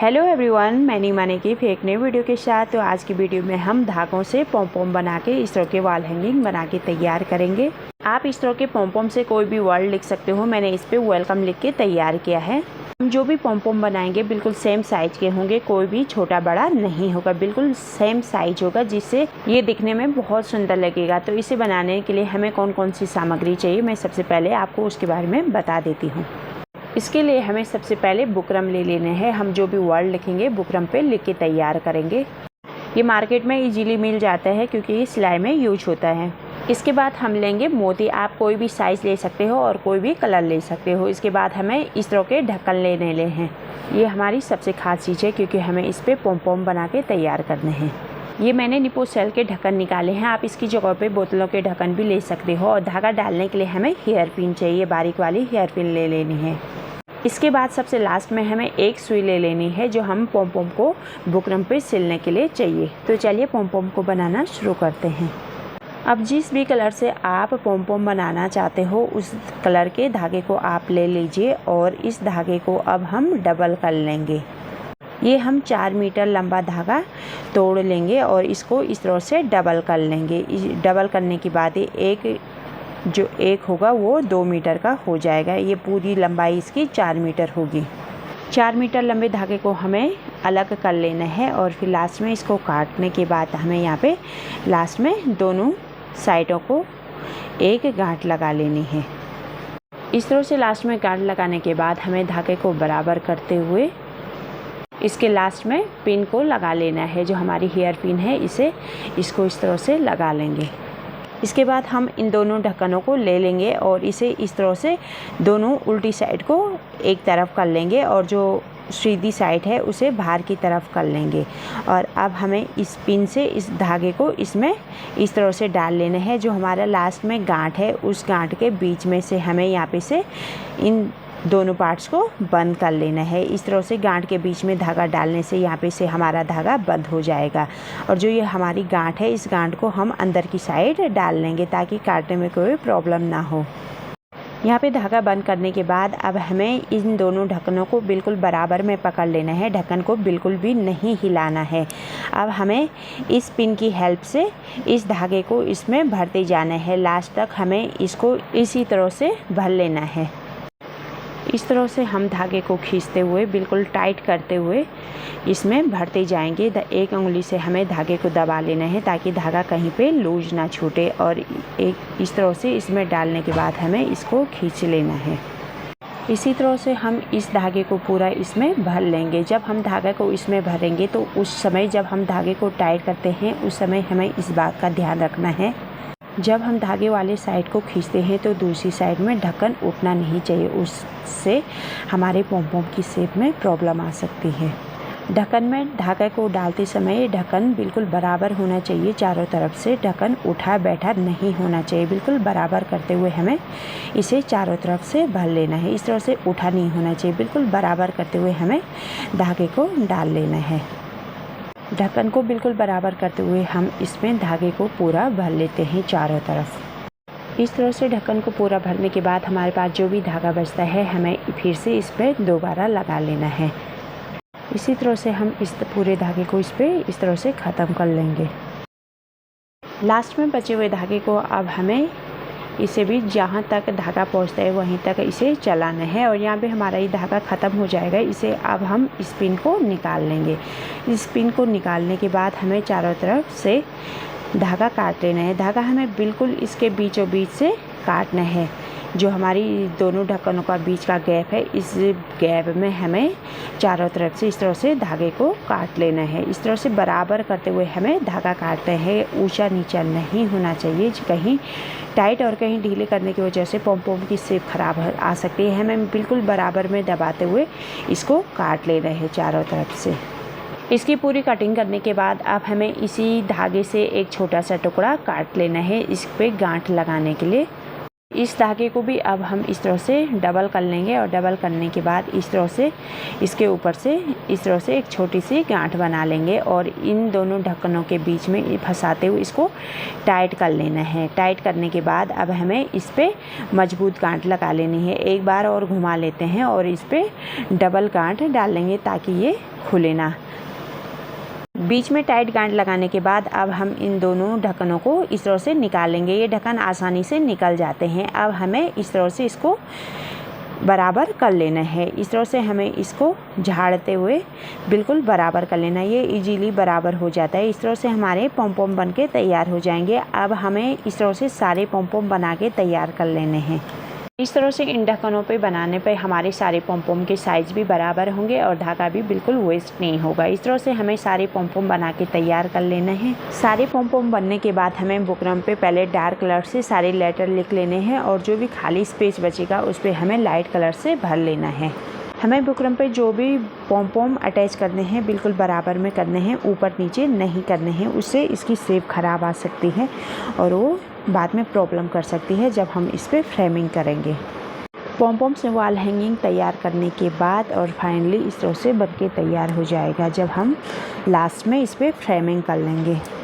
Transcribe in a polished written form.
Hello everyone, many माने की फिर एक नई वीडियो के साथ। तो आज की वीडियो में हम धागों से पॉम बना के इस तरह के वॉल हैंगिंग बना के तैयार करेंगे। आप इस तरह के पॉम से कोई भी वर्ड लिख सकते हो। मैंने इस पे वेलकम लिख के तैयार किया है। हम जो भी पॉम बनाएंगे बिल्कुल सेम साइज के होंगे, कोई भी छोटा बड़ा नहीं होगा, बिल्कुल सेम साइज होगा, जिससे ये दिखने में बहुत सुंदर लगेगा। तो इसे बनाने के लिए हमें कौन कौन सी सामग्री चाहिए, मैं सबसे पहले आपको उसके बारे में बता देती हूँ। इसके लिए हमें सबसे पहले बुकरम ले लेने हैं। हम जो भी वर्ड लिखेंगे बुकरम पे लिख के तैयार करेंगे। ये मार्केट में इजीली मिल जाता है क्योंकि ये सिलाई में यूज होता है। इसके बाद हम लेंगे मोती। आप कोई भी साइज़ ले सकते हो और कोई भी कलर ले सकते हो। इसके बाद हमें इस तरह के ढक्कन लेने हैं। ये हमारी सबसे खास चीज़ है क्योंकि हमें इस पर पॉम बना के तैयार करने हैं। ये मैंने निपो सेल के ढक्कन निकाले हैं। आप इसकी जगह पे बोतलों के ढक्कन भी ले सकते हो। और धागा डालने के लिए हमें हेयर पिन चाहिए, बारीक वाली हेयर पिन ले लेनी है। इसके बाद सबसे लास्ट में हमें एक सुई ले लेनी है जो हम पॉम को बुकरम पे सिलने के लिए चाहिए। तो चलिए पॉम को बनाना शुरू करते हैं। अब जिस भी कलर से आप पॉम बनाना चाहते हो उस कलर के धागे को आप ले लीजिए और इस धागे को अब हम डबल कर लेंगे। ये हम 4 मीटर लंबा धागा तोड़ लेंगे और इसको इस तरह से डबल कर लेंगे। डबल करने के बाद एक होगा वो 2 मीटर का हो जाएगा। ये पूरी लंबाई इसकी 4 मीटर होगी। 4 मीटर लंबे धागे को हमें अलग कर लेना है और फिर लास्ट में इसको काटने के बाद हमें यहाँ पे लास्ट में दोनों साइडों को एक गांठ लगा लेनी है। इस तरह से लास्ट में गांठ लगाने के बाद हमें धागे को बराबर करते हुए इसके लास्ट में पिन को लगा लेना है। जो हमारी हेयर पिन है इसको इस तरह से लगा लेंगे। इसके बाद हम इन दोनों ढक्कनों को ले लेंगे और इसे इस तरह से दोनों उल्टी साइड को एक तरफ कर लेंगे और जो सीधी साइड है उसे बाहर की तरफ कर लेंगे। और अब हमें इस पिन से इस धागे को इसमें इस तरह से डाल लेना है। जो हमारा लास्ट में गांठ है उस गांठ के बीच में से हमें यहाँ पे से इन दोनों पार्ट्स को बंद कर लेना है। इस तरह से गांठ के बीच में धागा डालने से यहाँ पे से हमारा धागा बंद हो जाएगा। और जो ये हमारी गांठ है इस गांठ को हम अंदर की साइड डाल लेंगे ताकि काटने में कोई प्रॉब्लम ना हो। यहाँ पे धागा बंद करने के बाद अब हमें इन दोनों ढक्कनों को बिल्कुल बराबर में पकड़ लेना है। ढक्कन को बिल्कुल भी नहीं हिलाना है। अब हमें इस पिन की हेल्प से इस धागे को इसमें भरते जाना है। लास्ट तक हमें इसको इसी तरह से भर लेना है। इस तरह से हम धागे को खींचते हुए बिल्कुल टाइट करते हुए इसमें भरते जाएंगे। एक उंगली से हमें धागे को दबा लेना है ताकि धागा कहीं पे लूज ना छूटे। और एक इस तरह से इसमें डालने के बाद हमें इसको खींच लेना है। इसी तरह से हम इस धागे को पूरा इसमें भर लेंगे। जब हम धागे को इसमें भरेंगे तो उस समय जब हम धागे को टाइट करते हैं उस समय हमें इस बात का ध्यान रखना है, जब हम धागे वाले साइड को खींचते हैं तो दूसरी साइड में ढक्कन उठना नहीं चाहिए। उससे हमारे पॉम की शेप में प्रॉब्लम आ सकती है। ढक्कन में धागे को डालते समय ढक्कन बिल्कुल बराबर होना चाहिए। चारों तरफ से ढक्कन उठा बैठा नहीं होना चाहिए। बिल्कुल बराबर करते हुए हमें इसे चारों तरफ से भर लेना है। इस तरह से उठा नहीं होना चाहिए। बिल्कुल बराबर करते हुए हमें धागे को डाल लेना है। ढक्कन को बिल्कुल बराबर करते हुए हम इसमें धागे को पूरा भर लेते हैं चारों तरफ। इस तरह से ढक्कन को पूरा भरने के बाद हमारे पास जो भी धागा बचता है हमें फिर से इस पर दोबारा लगा लेना है। इसी तरह से हम इस पूरे धागे को इस पर इस तरह से ख़त्म कर लेंगे। लास्ट में बचे हुए धागे को अब हमें इसे भी जहाँ तक धागा पहुँचता है वहीं तक इसे चलाना है। और यहाँ पे हमारा ये धागा ख़त्म हो जाएगा। इसे अब हम इस पिन को निकाल लेंगे। इस पिन को निकालने के बाद हमें चारों तरफ से धागा काट लेना है। धागा हमें बिल्कुल इसके बीचों बीच से काटना है। जो हमारी दोनों ढक्कनों का बीच का गैप है इस गैप में हमें चारों तरफ से इस तरह से धागे को काट लेना है। इस तरह से बराबर करते हुए हमें धागा काटते हैं। ऊंचा नीचा नहीं होना चाहिए। कहीं टाइट और कहीं ढीले करने की वजह से पॉम की शेप ख़राब आ सकती है। हमें बिल्कुल बराबर में दबाते हुए इसको काट लेना है चारों तरफ से। इसकी पूरी कटिंग करने के बाद अब हमें इसी धागे से एक छोटा सा टुकड़ा काट लेना है इस पे गांठ लगाने के लिए। इस धागे को भी अब हम इस तरह से डबल कर लेंगे और डबल करने के बाद इस तरह से इसके ऊपर से इस तरह से एक छोटी सी गांठ बना लेंगे और इन दोनों ढक्कनों के बीच में फंसाते हुए इसको टाइट कर लेना है। टाइट करने के बाद अब हमें इस पर मजबूत गांठ लगा लेनी है। एक बार और घुमा लेते हैं और इस पर डबल गांठ डाल लेंगे ताकि ये खुले ना। बीच में टाइट गांठ लगाने के बाद अब हम इन दोनों ढक्कनों को इस तरह से निकाल लेंगे। ये ढक्कन आसानी से निकल जाते हैं। अब हमें इस तरह से इसको बराबर कर लेना है। इस तरह से हमें इसको झाड़ते हुए बिल्कुल बराबर कर लेना है। ये इजीली बराबर हो जाता है। इस तरह से हमारे पॉम-पॉम बन के तैयार हो जाएंगे। अब हमें इस तरह से सारे पॉम-पॉम बना के तैयार कर लेने हैं। इस तरह से इन ढक्कनों पे बनाने पे हमारे सारे पॉम-पॉम के साइज़ भी बराबर होंगे और धागा भी बिल्कुल वेस्ट नहीं होगा। इस तरह से हमें सारे पॉम-पॉम बना के तैयार कर लेना है। सारे पॉम-पॉम बनने के बाद हमें बुकरम पे पहले डार्क कलर से सारे लेटर लिख लेने हैं और जो भी खाली स्पेस बचेगा उस पर हमें लाइट कलर से भर लेना है। हमें बुकरम पे जो भी पॉम-पॉम अटैच करने हैं बिल्कुल बराबर में करने हैं, ऊपर नीचे नहीं करने हैं। उससे इसकी शेप ख़राब आ सकती है और वो बाद में प्रॉब्लम कर सकती है जब हम इस पर फ्रेमिंग करेंगे। पॉम-पॉम से वॉल हैंगिंग तैयार करने के बाद और फाइनली इस तरह से बनके तैयार हो जाएगा जब हम लास्ट में इस पर फ्रेमिंग कर लेंगे।